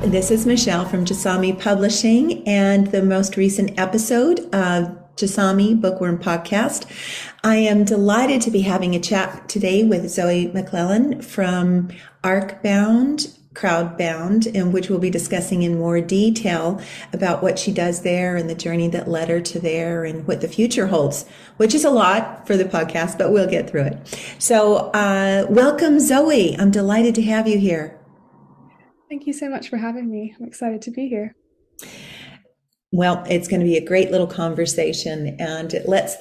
This is Michèle from Jasami Publishing and the most recent episode of Jasami Bookworm podcast. I am delighted to be having a chat today with Zoe McClellan from Arkbound, Crowdbound, in which we'll be discussing in more detail about what she does there and the journey that led her to there and what the future holds, which is a lot for the podcast, but we'll get through it. So welcome, Zoe. I'm delighted to have you here. Thank you so much for having me. I'm excited to be here. Well, it's going to be a great little conversation, and it lets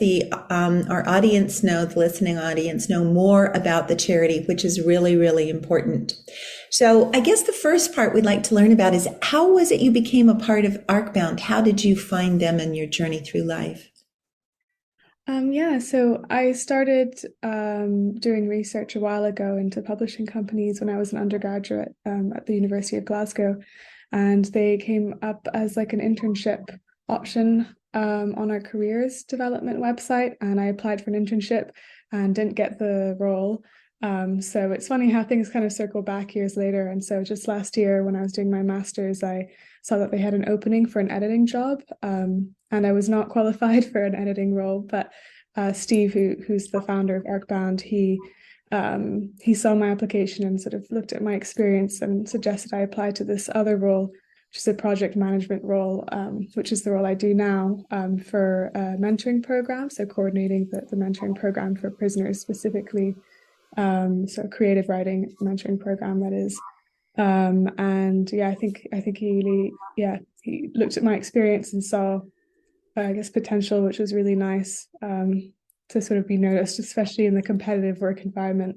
our audience know, the listening audience, know more about the charity, which is really, really important. So I guess the first part we'd like to learn about is how was it you became a part of Arkbound? How did you find them in your journey through life? So I started doing research a while ago into publishing companies when I was an undergraduate at the University of Glasgow, and they came up as like an internship option on our careers development website, and I applied for an internship and didn't get the role. So it's funny how things kind of circle back years later. And so just last year when I was doing my master's, I saw that they had an opening for an editing job. And I was not qualified for an editing role, but Steve, who's the founder of Arkbound, he saw my application and sort of looked at my experience and suggested I apply to this other role, which is a project management role, which is the role I do now for a mentoring program. So coordinating the mentoring program for prisoners specifically. So creative writing mentoring program that is. I think he looked at my experience and saw potential, which was really nice to sort of be noticed, especially in the competitive work environment,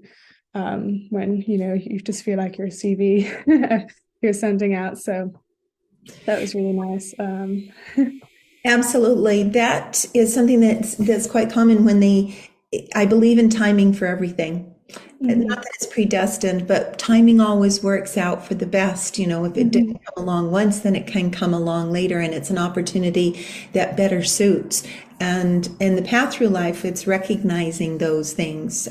when you just feel like your CV you're sending out. So that was really nice. Absolutely. That is something that's quite common I believe in timing for everything. Mm-hmm. Not that it's predestined, but timing always works out for the best. If it didn't come along once, then it can come along later, and it's an opportunity that better suits. And in the path through life, it's recognizing those things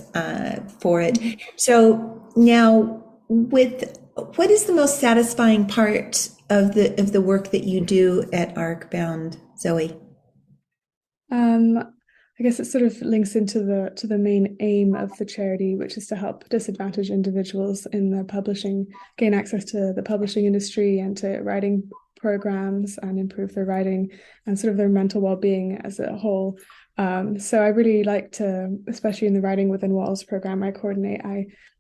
for it. So now, what is the most satisfying part of the work that you do at Arkbound, Zoe? I guess it sort of links into the main aim of the charity, which is to help disadvantaged individuals in the publishing gain access to the publishing industry and to writing programs and improve their writing and sort of their mental well-being as a whole. So I really like to, especially in the Writing Within Walls program I coordinate,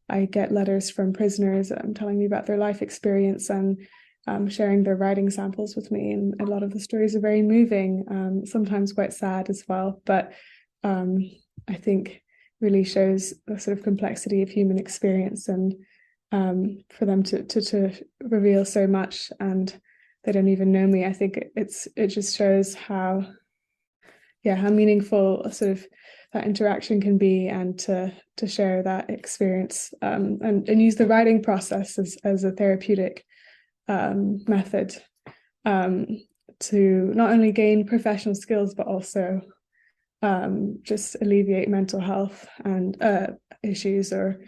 I get letters from prisoners telling me about their life experience and sharing their writing samples with me, and a lot of the stories are very moving, sometimes quite sad as well, but I think really shows the sort of complexity of human experience, and for them to reveal so much and they don't even know me. I think it just shows how meaningful sort of that interaction can be, and to share that experience and use the writing process as a therapeutic method to not only gain professional skills but also just alleviate mental health and issues, or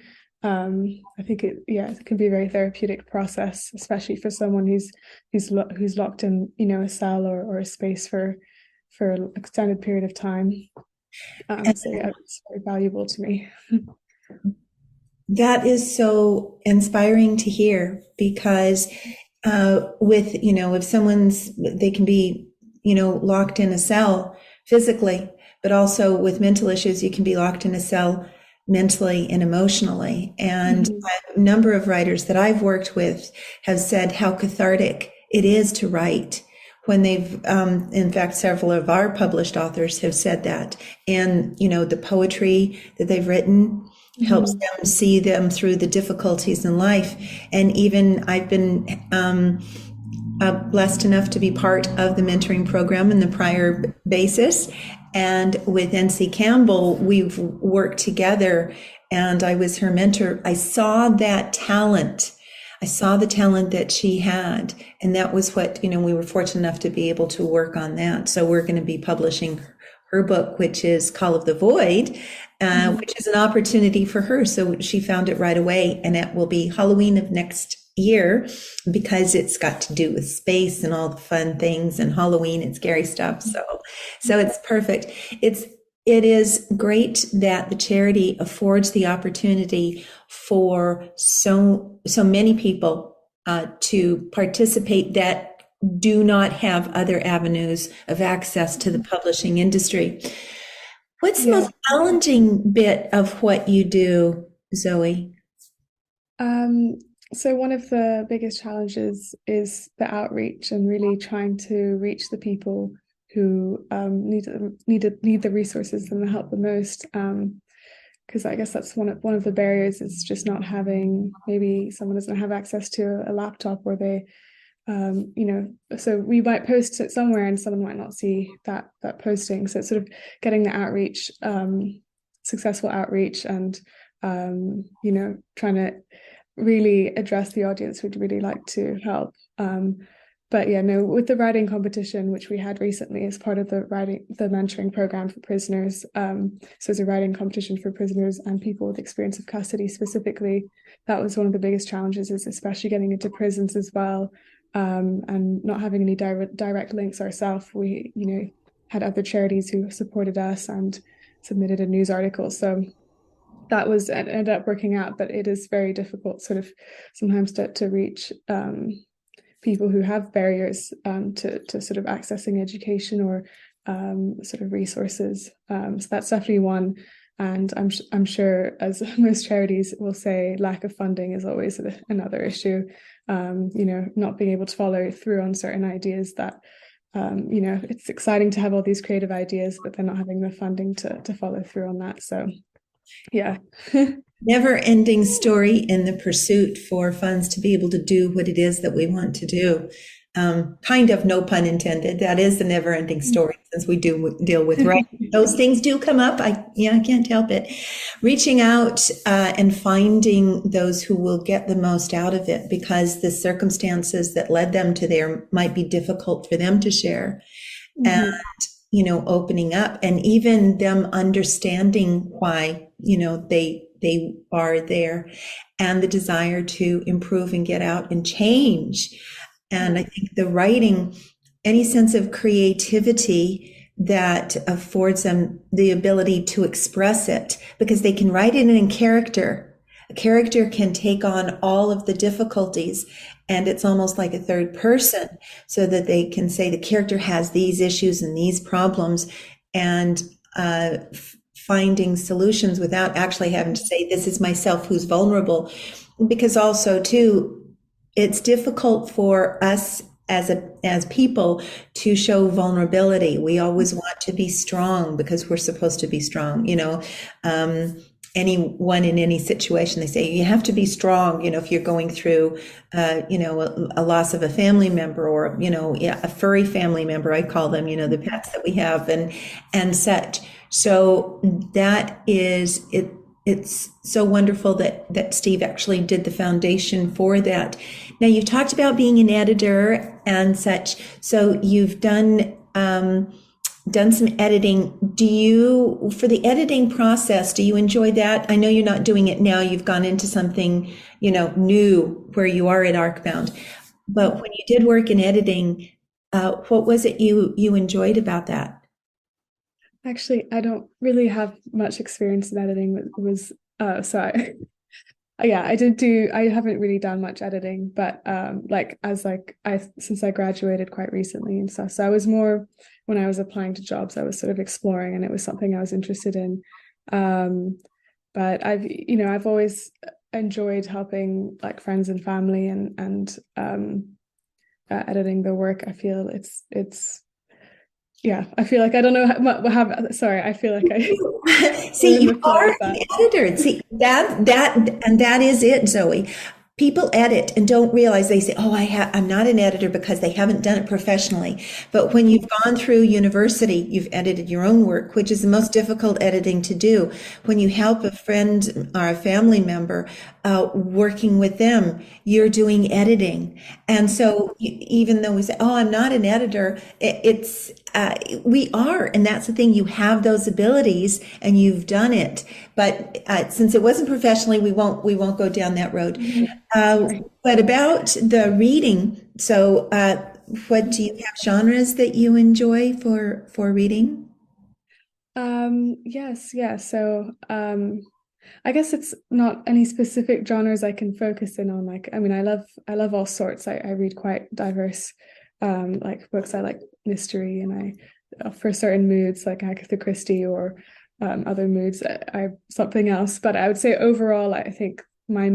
I think it can be a very therapeutic process, especially for someone who's locked in a cell or a space for an extended period of time. It's very valuable to me. That is so inspiring to hear, because if they can be, locked in a cell physically, but also with mental issues, you can be locked in a cell mentally and emotionally. And a number of writers that I've worked with have said how cathartic it is to write when they've, in fact, several of our published authors have said that. And, the poetry that they've written helps them see them through the difficulties in life. And even I've been blessed enough to be part of the mentoring program in the prior basis. And with NC Campbell, we've worked together, and I was her mentor. I saw that talent. I saw the talent that she had. And that was what, we were fortunate enough to be able to work on that. So we're going to be publishing her book, which is Call of the Void, which is an opportunity for her. So she found it right away, and it will be Halloween of next year because it's got to do with space and all the fun things and Halloween and scary stuff. So it's perfect. It is great that the charity affords the opportunity for so many people to participate that do not have other avenues of access to the publishing industry. What's the most challenging bit of what you do, Zoe? So one of the biggest challenges is the outreach and really trying to reach the people who need the resources and the help the most. Because I guess that's one of the barriers is just not having, maybe someone doesn't have access to a laptop, or they so we might post it somewhere and someone might not see that posting. So it's sort of getting the outreach, successful outreach, and trying to really address the audience we'd really like to help. But yeah, no, with the writing competition, which we had recently as part of the mentoring program for prisoners. So it's a writing competition for prisoners and people with experience of custody specifically. That was one of the biggest challenges, is especially getting into prisons as well, and not having any direct links ourselves. We, had other charities who supported us and submitted a news article. So that ended up working out, but it is very difficult sort of sometimes to reach people who have barriers to sort of accessing education or sort of resources. So that's definitely one. And I'm sure, as most charities will say, lack of funding is always another issue. Not being able to follow through on certain ideas that, it's exciting to have all these creative ideas, but then not having the funding to follow through on that. So yeah. Never ending story in the pursuit for funds to be able to do what it is that we want to do. Kind of, no pun intended. That is the never ending story, since we do deal with writing. Those things do come up. I can't help it. Reaching out and finding those who will get the most out of it, because the circumstances that led them to there might be difficult for them to share. Mm-hmm. And opening up, and even them understanding why, they are there, and the desire to improve and get out and change. And I think the writing, any sense of creativity that affords them the ability to express it, because they can write it in character. A character can take on all of the difficulties, and it's almost like a third person, so that they can say the character has these issues and these problems, and finding solutions without actually having to say, this is myself who's vulnerable. Because also too, it's difficult for us as people to show vulnerability. We always want to be strong because we're supposed to be strong. Anyone in any situation, they say you have to be strong. If you're going through, a loss of a family member, or a furry family member, I call them, the pets that we have, and such. So that is it. It's so wonderful that Steve actually did the foundation for that. Now, you've talked about being an editor and such. So you've done some editing. For the editing process, do you enjoy that? I know you're not doing it now. You've gone into something, new where you are at Arkbound. But when you did work in editing, what was it you enjoyed about that? Actually, I don't really have much experience in editing. I haven't really done much editing, but since I graduated quite recently and stuff. So I was more, when I was applying to jobs, I was sort of exploring, and it was something I was interested in. But I've always enjoyed helping like friends and family and editing the work. I feel I feel like I don't know sorry, I feel like I see, you are an editor. See, that is it, Zoe. People edit and don't realize, they say, oh, I'm not an editor, because they haven't done it professionally. But when you've gone through university, you've edited your own work, which is the most difficult editing to do. When you help a friend or a family member working with them, you're doing editing. And so even though we say, oh, I'm not an editor, we are. And that's the thing. You have those abilities and you've done it. But since it wasn't professionally, we won't go down that road. What about the reading? So what do you have genres that you enjoy for reading? Yes, yeah. So, I guess it's not any specific genres I can focus in on. Like, I mean, I love all sorts. I read quite diverse, like books. I like mystery, and for certain moods, like Agatha Christie or other moods, I something else. But I would say overall, I think my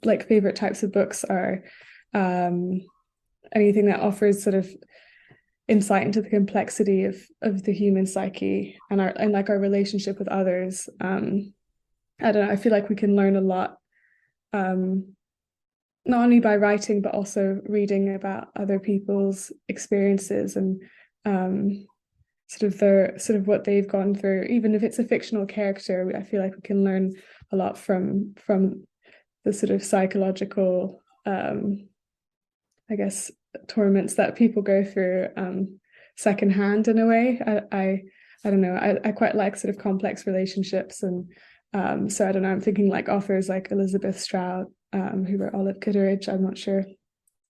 like favorite types of books are um, anything that offers sort of insight into the complexity of the human psyche and our relationship with others. I don't know, I feel like we can learn a lot, um, not only by writing but also reading about other people's experiences and sort of what they've gone through. Even if it's a fictional character, I feel like we can learn a lot from the sort of psychological, I guess, torments that people go through secondhand in a way. I don't know. I quite like sort of complex relationships, and so I don't know. I'm thinking like authors like Elizabeth Strout, who wrote Olive Kitteridge. I'm not sure if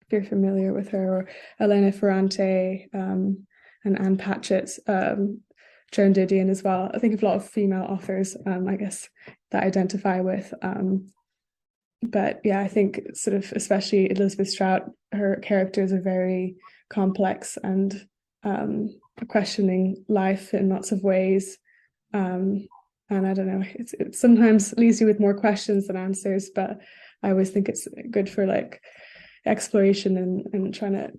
you're familiar with her, or Elena Ferrante, and Anne Patchett, Joan Didion as well. I think of a lot of female authors, I guess, that I identify with. But yeah, I think sort of especially Elizabeth Strout, her characters are very complex and questioning life in lots of ways. And I don't know, it sometimes leaves you with more questions than answers, but I always think it's good for like exploration and trying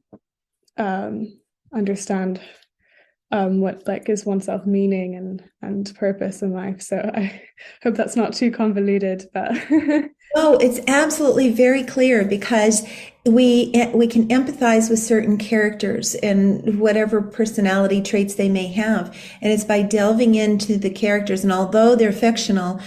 to understand what like gives oneself meaning and purpose in life. So I hope that's not too convoluted, but Oh, it's absolutely very clear because we can empathize with certain characters and whatever personality traits they may have. And it's by delving into the characters, and although they're fictional,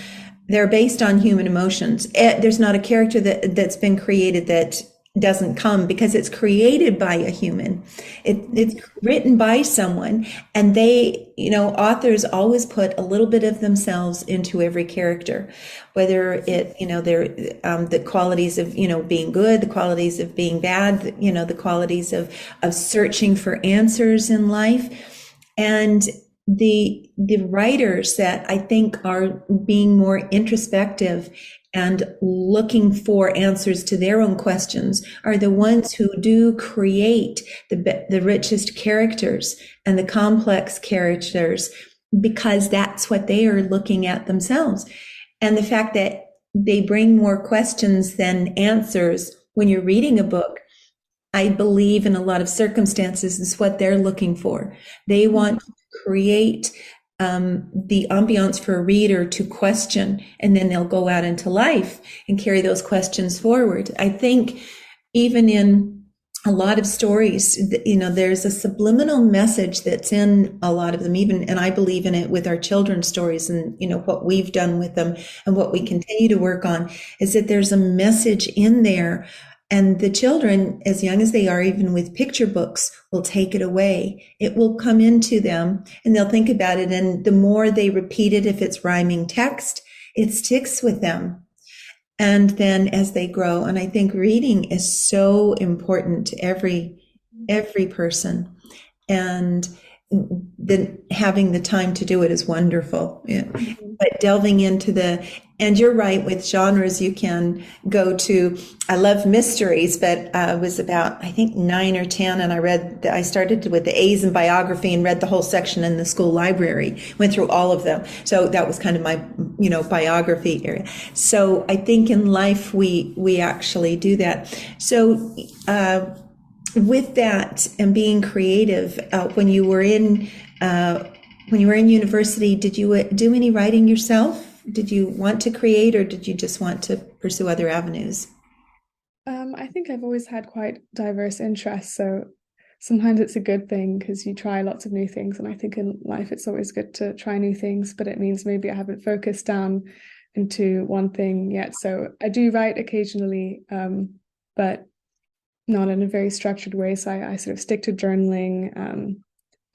they're based on human emotions. There's not a character that's been created that doesn't come because it's created by a human. It's written by someone, and authors always put a little bit of themselves into every character, whether they're the qualities of, being good, the qualities of being bad, the qualities of searching for answers in life. And the writers that I think are being more introspective and looking for answers to their own questions are the ones who do create the richest characters and the complex characters, because that's what they are looking at themselves. And the fact that they bring more questions than answers when you're reading a book, I believe in a lot of circumstances is what they're looking for. They want to create the ambiance for a reader to question, and then they'll go out into life and carry those questions forward. I think even in a lot of stories, there's a subliminal message that's in a lot of them, and I believe in it with our children's stories and, what we've done with them and what we continue to work on is that there's a message in there. And the children, as young as they are, even with picture books, will take it away. It will come into them and they'll think about it. And the more they repeat it, if it's rhyming text, it sticks with them. And then as they grow, and I think reading is so important to every person. And then having the time to do it is wonderful. Yeah. But delving into and you're right, with genres, you can go to, I love mysteries, but I was about, I think 9 or 10. And I started with the A's in biography and read the whole section in the school library, went through all of them. So that was kind of my, biography area. So I think in life, we actually do that. So, with that and being creative, when you were in university, did you do any writing yourself? Did you want to create, or did you just want to pursue other avenues? I think I've always had quite diverse interests, so sometimes it's a good thing because you try lots of new things, and I think in life it's always good to try new things, but it means maybe I haven't focused down into one thing yet. So I do write occasionally, but not in a very structured way. So I sort of stick to journaling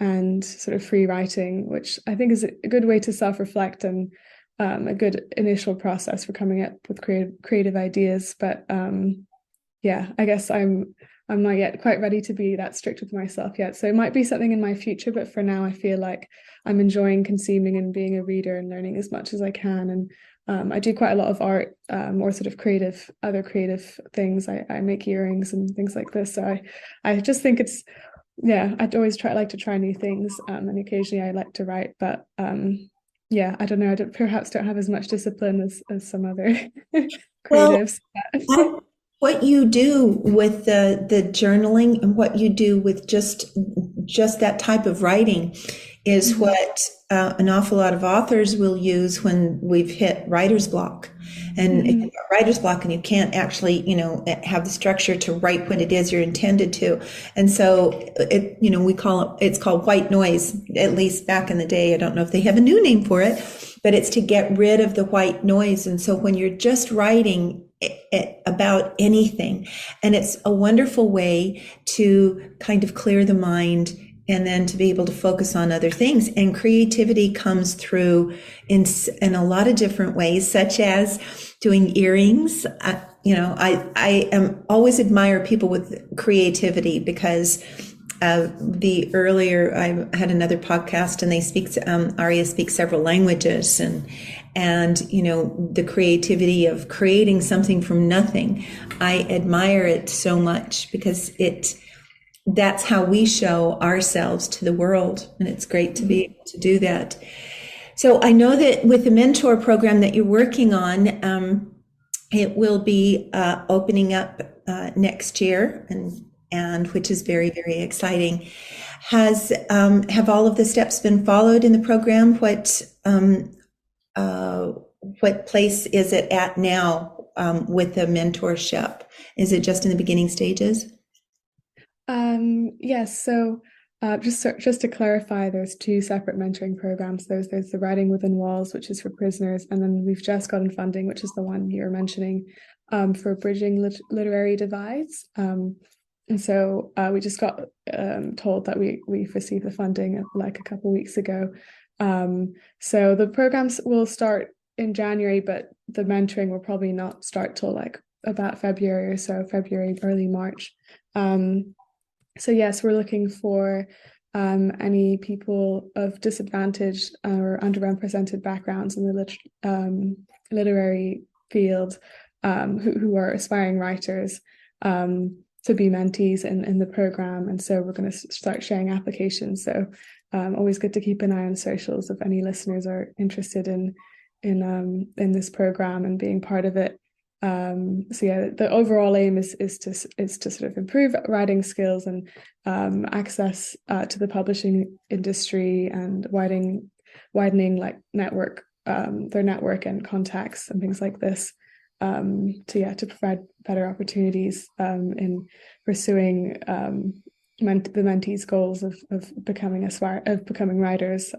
and sort of free writing, which I think is a good way to self-reflect and a good initial process for coming up with creative ideas. But yeah, I guess I'm not yet quite ready to be that strict with myself yet. So it might be something in my future, but for now I feel like I'm enjoying consuming and being a reader and learning as much as I can. And I do quite a lot of art, or sort of other creative things. I make earrings and things like this. So I just think it's, yeah, I'd always like to try new things. And occasionally I like to write, but yeah, I don't know. Perhaps don't have as much discipline as some other Well, creatives. what you do with the journaling and what you do with just that type of writing is Mhm. what an awful lot of authors will use when we've hit writer's block. And if Mhm. you've got writer's block and you can't actually, have the structure to write what it is you're intended to. And so it's called white noise, at least back in the day. I don't know if they have a new name for it, but it's to get rid of the white noise. And so when you're just writing about anything, and it's a wonderful way to kind of clear the mind and then to be able to focus on other things. And creativity comes through in a lot of different ways, such as doing earrings. I am always admire people with creativity because the earlier I had another podcast and they speak, Aria speaks several languages and the creativity of creating something from nothing. I admire it so much because that's how we show ourselves to the world. And it's great to be able to do that. So I know that with the mentor program that you're working on, it will be opening up next year, and which is very, very exciting. Have all of the steps been followed in the program? What place is it at now with the mentorship? Is it just in the beginning stages? Yes, so just to clarify, there's two separate mentoring programs. There's the Writing Within Walls, which is for prisoners, and then we've just gotten funding, which is the one you're mentioning, for bridging literary divides. And so we just got told that we've received the funding like a couple weeks ago. So the programs will start in January, but the mentoring will probably not start till like about February or so, February, early March. So yes, we're looking for any people of disadvantaged or underrepresented backgrounds in the literary field, who are aspiring writers, to be mentees in the program. And so we're going to start sharing applications. So always good to keep an eye on socials if any listeners are interested in this program and being part of it. So yeah, the overall aim is to sort of improve writing skills and access to the publishing industry and widening like their network and contacts and things like this, to provide better opportunities in pursuing the mentees' goals of becoming writers.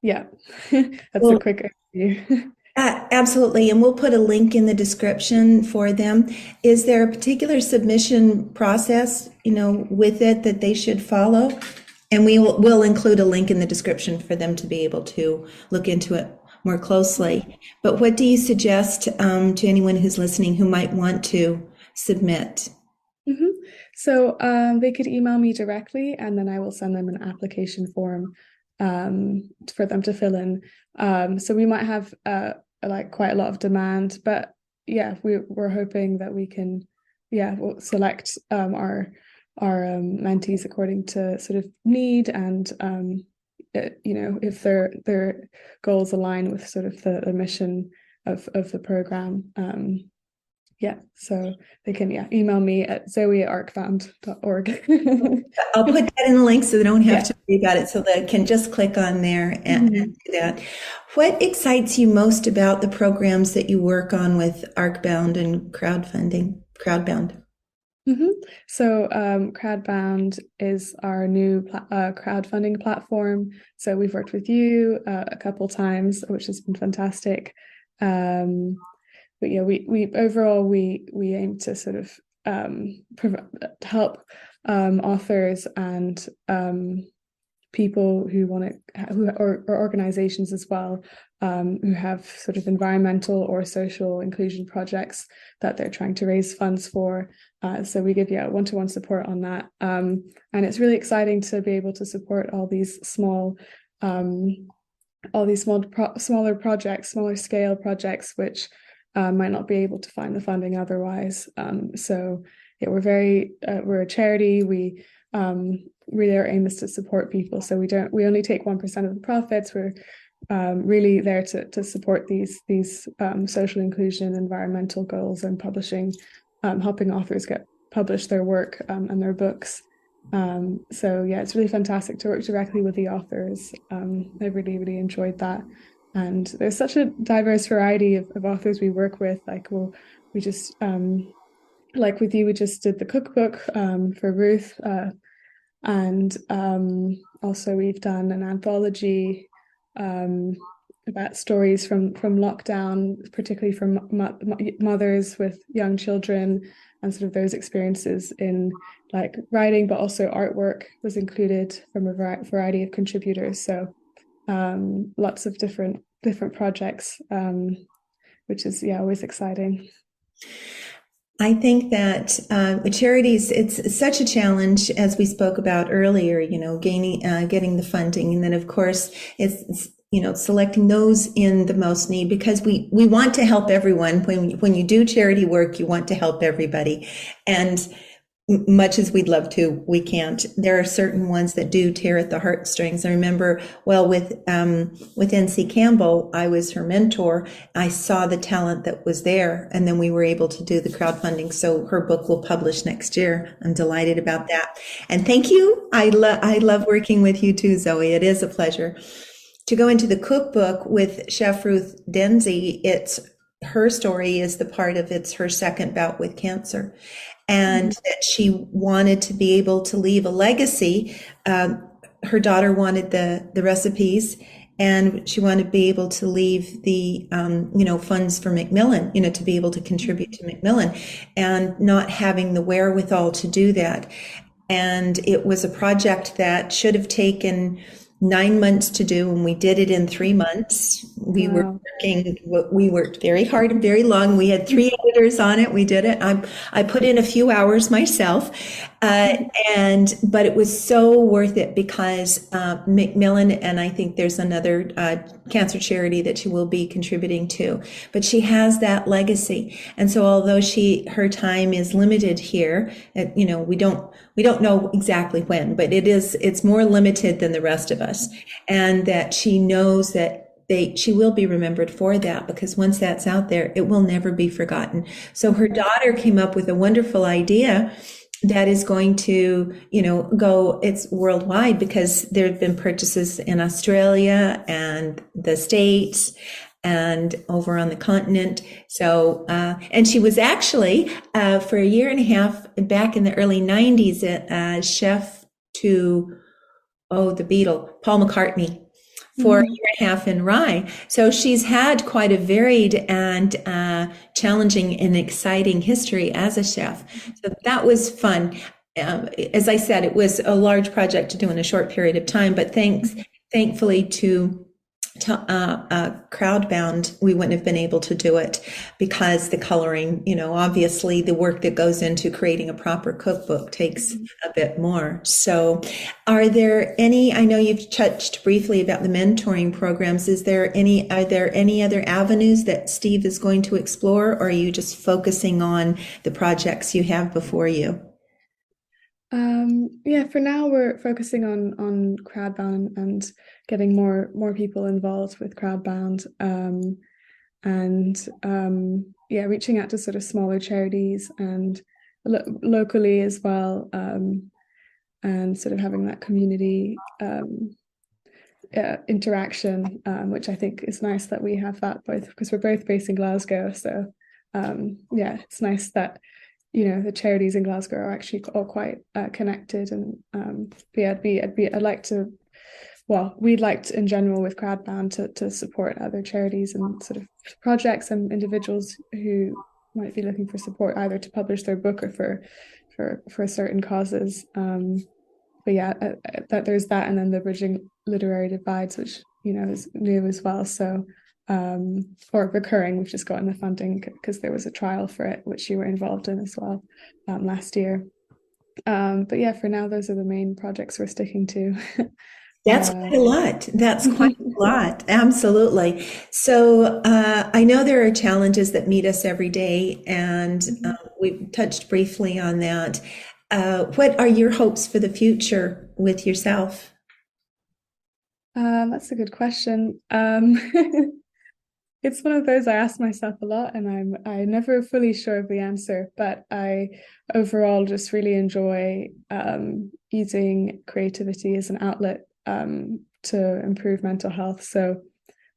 Yeah, that's a Well, quick overview. absolutely. And we'll put a link in the description for them. Is there a particular submission process, with it that they should follow? And we'll include a link in the description for them to be able to look into it more closely. But what do you suggest to anyone who's listening who might want to submit? Mm-hmm. So they could email me directly, and then I will send them an application form for them to fill in. So we might have like quite a lot of demand, but yeah, we're hoping that we can, we'll select our mentees according to sort of need and if their goals align with sort of the mission of the program. So they can email me at zoe@arkbound.org. I'll put that in the link so they don't have Yeah. to worry about it, so they can just click on there and Mhm. do that. What excites you most about the programs that you work on with Arkbound and Crowdbound? Mm-hmm. So Crowdbound is our new crowdfunding platform. So we've worked with you a couple times, which has been fantastic. But yeah, we overall we aim to sort of help authors and people who want to, or organizations as well, who have sort of environmental or social inclusion projects that they're trying to raise funds for. So we give one-to-one support on that, and it's really exciting to be able to support all these smaller projects, smaller scale projects, which might not be able to find the funding otherwise. So yeah, we're a charity. We really our aim is to support people. So we only take 1% of the profits. We're really there to support these social inclusion, environmental goals, and publishing, helping authors get publish their work and their books. So yeah, it's really fantastic to work directly with the authors. I really, really enjoyed that. And there's such a diverse variety of authors we work with. Like we just like with you, we just did the cookbook for Ruth, and also we've done an anthology about stories from lockdown, particularly from mothers with young children, and sort of those experiences in like writing, but also artwork was included from a variety of contributors. So lots of different projects, which is always exciting. I think that with charities, it's such a challenge, as we spoke about earlier, getting the funding. And then, of course, it's selecting those in the most need, because we want to help everyone. When you do charity work, you want to help everybody. And much as we'd love to, we can't. There are certain ones that do tear at the heartstrings. I remember, with N.C. Campbell, I was her mentor. I saw the talent that was there, and then we were able to do the crowdfunding. So her book will publish next year. I'm delighted about that. And thank you. I love working with you too, Zoe. It is a pleasure. To go into the cookbook with Chef Ruth Denzi, her story is it's her second bout with cancer. And that she wanted to be able to leave a legacy. Her daughter wanted the recipes, and she wanted to be able to leave the funds for Macmillan, to be able to contribute to Macmillan, and not having the wherewithal to do that. And it was a project that should have taken 9 months to do, and we did it in 3 months. We worked very hard and very long. We had 3 editors on it. We did it. I put in a few hours myself, but it was so worth it, because Macmillan, and I think there's another cancer charity that she will be contributing to, but she has that legacy. And so although her time is limited here, we don't know exactly when, but it's more limited than the rest of us. And that she knows that she will be remembered for that, because once that's out there, it will never be forgotten. So her daughter came up with a wonderful idea that is going to, it's worldwide, because there have been purchases in Australia and the States and over on the continent. So, and she was actually, for a year and a half back in the early 90s, a chef to, the Beatle, Paul McCartney, for a year and a half in Rye. So she's had quite a varied and challenging and exciting history as a chef. So that was fun. As I said, it was a large project to do in a short period of time, but thankfully to Crowdbound, we wouldn't have been able to do it, because the coloring, obviously the work that goes into creating a proper cookbook takes a bit more. So are there any, I know you've touched briefly about the mentoring programs. Are there any other avenues that Steve is going to explore, or are you just focusing on the projects you have before you? For now we're focusing on Crowdbound and getting more people involved with Crowdbound, and reaching out to sort of smaller charities and locally as well, and sort of having that community interaction, which I think is nice that we have that, both because we're both based in Glasgow. So it's nice that the charities in Glasgow are actually all quite connected. And I'd like to well, we'd like to, in general with Crowdbound to support other charities and sort of projects and individuals who might be looking for support either to publish their book or for certain causes. But yeah, that there's that, and then the Bridging Literary Divides, which is new as well. So or recurring, we've just gotten the funding because there was a trial for it, which you were involved in as well last year. But yeah, for now, those are the main projects we're sticking to. That's quite a lot. That's quite a lot. Absolutely. So I know there are challenges that meet us every day, and we've touched briefly on that. What are your hopes for the future with yourself? That's a good question. It's one of those I ask myself a lot, and I'm never fully sure of the answer, but I overall just really enjoy using creativity as an outlet to improve mental health. So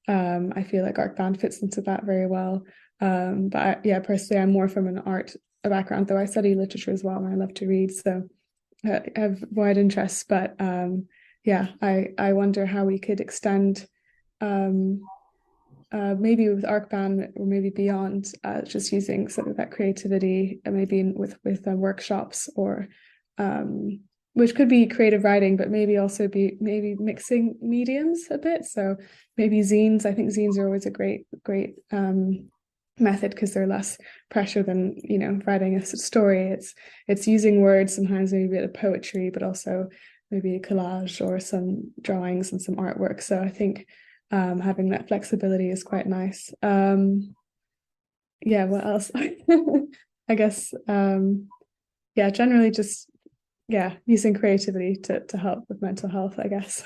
I feel like Arkbound fits into that very well. Yeah, personally, I'm more from an art background, though I study literature as well, and I love to read, so I have wide interests. But yeah, I wonder how we could extend maybe with Arkbound or maybe beyond, just using sort of that creativity, maybe with workshops or which could be creative writing, but maybe also be maybe mixing mediums a bit. So maybe zines. I think zines are always a great method because they're less pressure than writing a story. It's using words, sometimes maybe a bit of poetry, but also maybe a collage or some drawings and some artwork. So I think having that flexibility is quite nice. Yeah, what else? I guess yeah, generally just using creativity to help with mental health, I guess.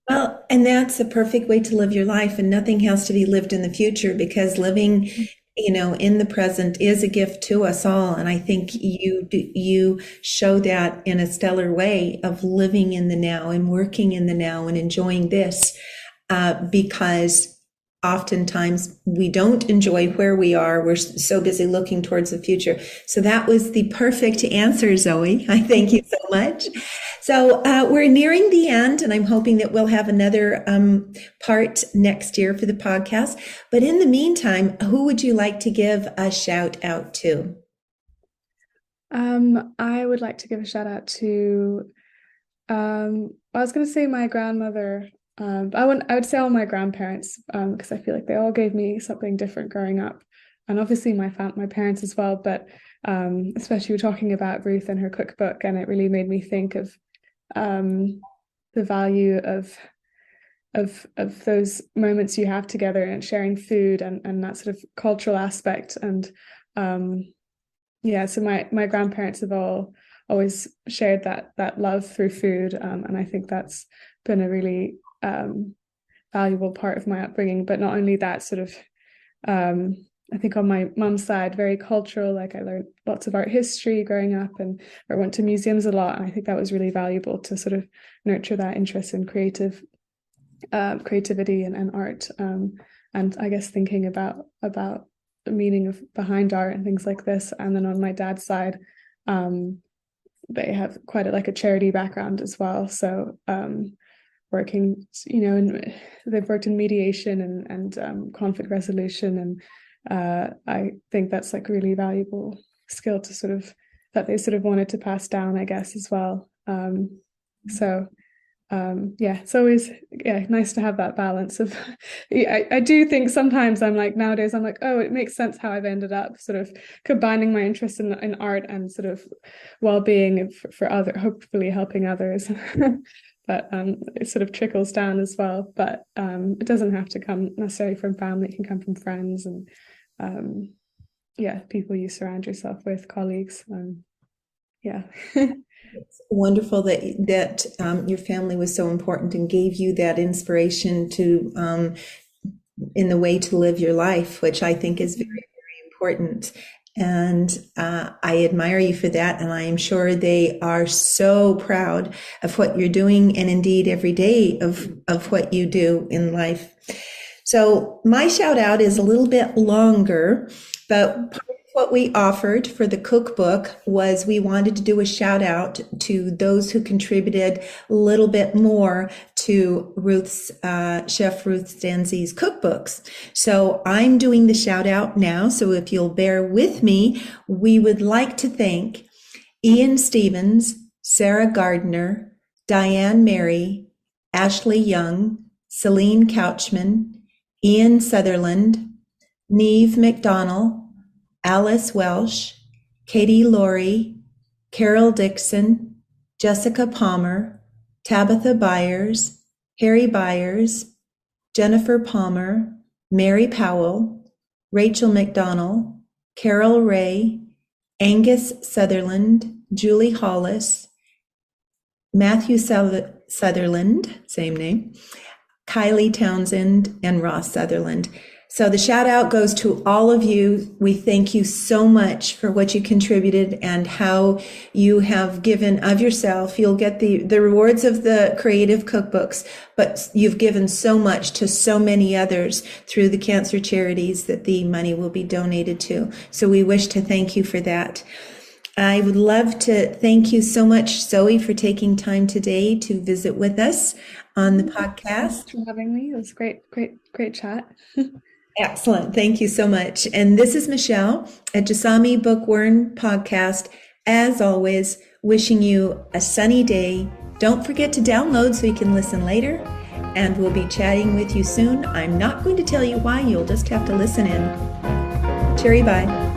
Well, and that's a perfect way to live your life, and nothing has to be lived in the future because living, in the present is a gift to us all. And I think you show that in a stellar way of living in the now and working in the now and enjoying this, because oftentimes we don't enjoy where we are. We're so busy looking towards the future. So that was the perfect answer, Zoe. I thank you so much. So we're nearing the end, and I'm hoping that we'll have another part next year for the podcast. But in the meantime, who would you like to give a shout out to? I would like to give a shout out to I was going to say my grandmother. I would say all my grandparents, because I feel like they all gave me something different growing up, and obviously my parents as well. But especially we're talking about Ruth and her cookbook, and it really made me think of the value of those moments you have together and sharing food and that sort of cultural aspect. And yeah, so my grandparents have always shared that love through food, and I think that's been a really valuable part of my upbringing. But not only that, sort of I think on my mum's side, very cultural. Like I learned lots of art history growing up, and I went to museums a lot, and I think that was really valuable to sort of nurture that interest in creativity and art, and I guess thinking about the meaning behind art and things like this. And then on my dad's side, they have quite a charity background as well, so working, and they've worked in mediation and conflict resolution, and I think that's like really valuable skill to sort of that they sort of wanted to pass down, I guess, as well. So yeah, it's always nice to have that balance of I do think sometimes nowadays I'm like, oh, it makes sense how I've ended up sort of combining my interest in art and sort of well-being for hopefully helping others. But it sort of trickles down as well. But it doesn't have to come necessarily from family. It can come from friends and people you surround yourself with, colleagues. Yeah. It's wonderful that your family was so important and gave you that inspiration to in the way to live your life, which I think is very, very important. And I admire you for that. And I am sure they are so proud of what you're doing, and indeed every day of what you do in life. So my shout out is a little bit longer, but part of what we offered for the cookbook was we wanted to do a shout out to those who contributed a little bit more to Chef Ruth Stanzi's cookbooks. So I'm doing the shout out now. So if you'll bear with me, we would like to thank Ian Stevens, Sarah Gardner, Diane Mary, Ashley Young, Celine Couchman, Ian Sutherland, Neve McDonnell, Alice Welsh, Katie Laurie, Carol Dixon, Jessica Palmer, Tabitha Byers, Harry Byers, Jennifer Palmer, Mary Powell, Rachel McDonnell, Carol Ray, Angus Sutherland, Julie Hollis, Matthew Sutherland, same name, Kylie Townsend, and Ross Sutherland. So the shout out goes to all of you. We thank you so much for what you contributed and how you have given of yourself. You'll get the rewards of the creative cookbooks, but you've given so much to so many others through the cancer charities that the money will be donated to. So we wish to thank you for that. I would love to thank you so much, Zoe, for taking time today to visit with us on the podcast. Thanks for having me. It was great chat. Excellent. Thank you so much. And this is Michèle at Jasami Bookworm Podcast. As always, wishing you a sunny day. Don't forget to download so you can listen later. And we'll be chatting with you soon. I'm not going to tell you why. You'll just have to listen in. Cherry bye.